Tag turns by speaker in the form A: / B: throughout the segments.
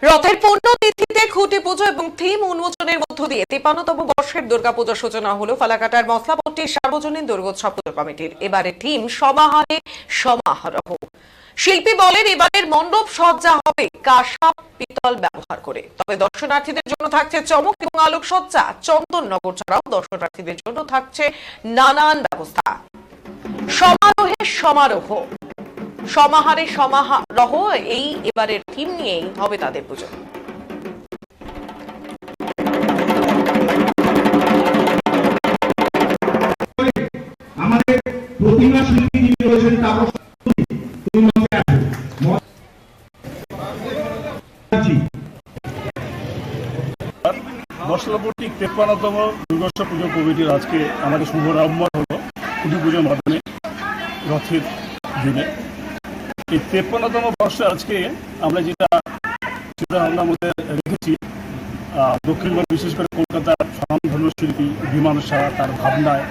A: রথের পুণ্যতিথিতে খুঁটি পুজো এবং থিম উন্মোচনের মধ্য দিয়ে 53তম বর্ষের দুর্গাপূজার সূচনা হলো ফালাকাটার মশলাপট্টির সার্বজনীন দুর্গোৎসব পুজো কমিটির। এবারে থিম সমাহারে সমারোহ। শিল্পী বলেন এবারের মণ্ডপ সজ্জা হবে কাঁসা পিতল ব্যবহার করে। তবে দর্শনার্থীদের জন্য থাকছে চমক এবং আলোকসজ্জা। চন্দননগর ছাড়াও দর্শনার্থীদের জন্য থাকছে নানান ব্যবস্থা। সমারোহে সমারোহ, সমাহারে সমারোহ, এই এবারের থিম নিয়েই হবে তাদের পুজো।
B: আমাদের প্রতিমা শিল্পী যিনি রয়েছেন তাপস
C: মশলাপট্টি 53তম দুর্গোৎসব পুজো কমিটির আজকে আমাদের শুভারম্ভ হলো খুঁটি পুজোর মাধ্যমে রথের দিনে। এই 53তম বর্ষে আজকে আমরা যেটা চিন্তাভাবনার মধ্যে রেখেছি, দক্ষিণবঙ্গ বিশেষ করে কলকাতার স্বনামধন্য শিল্পী বিমান শাহ তার ভাবনায়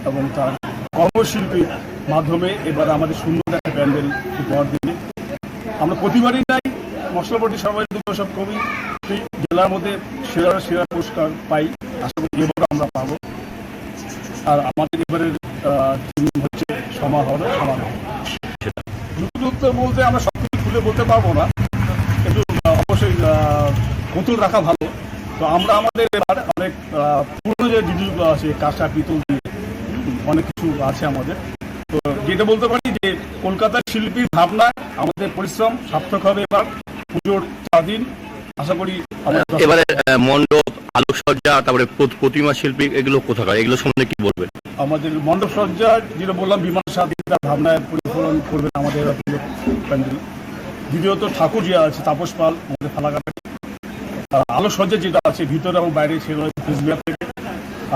C: এবং তার কর্মশিল্পীর মাধ্যমে এবার আমাদের সুন্দর একটা প্যান্ডেল উপহার দিনে। আমরা প্রতিবারই নাই মশলাপট্টি সার্বজনীন দুর্গোৎসব কমিটি জেলার মধ্যে সেরা পুরস্কার পাই। আশা করি এবারও আমরা পাবো। আর আমাদের এবারের হচ্ছে সমারোহ। নতুনত্ব বলতে আমরা সব কিছু খুলে বলতে পারবো না, কিন্তু অবশ্যই কৌতুল রাখা ভালো। তো আমরা আমাদের এবার অনেক পুরনো যে জিনিসগুলো আছে কাঁসা পিতল দিয়ে অনেক কিছু আছে আমাদের। তো যেটা বলতে পারি যে কলকাতার শিল্পীর ভাবনায় আমাদের পরিশ্রম সার্থক হবে। এবার পুজোর 4 দিন আশা করি
D: এবারে মণ্ডপ, আলোকসজ্জা, তারপরে প্রতিমা শিল্পী এগুলো কোথাকার, এগুলো সম্বন্ধে কি বলবেন?
C: আমাদের মণ্ডপ সজ্জা যেটা বললাম বিমান সাথীরা ভাবনায় প্রতিফলন করবেন আমাদের প্যান্ডেল। দ্বিতীয়ত ঠাকুর যে আছে তাপস পাল আমাদের ফালাকাটা। আলোকসজ্জা যেটা আছে ভিতরে এবং বাইরে সেগুলো হচ্ছে কুচবিহার থেকে।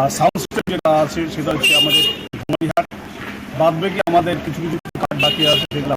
C: আর সাউন্ড সিস্টেম যেটা আছে সেটা হচ্ছে আমাদের ধুমারিহাট। বাদ বাকি আমাদের কিছু কাজ বাকি আছে সেগুলো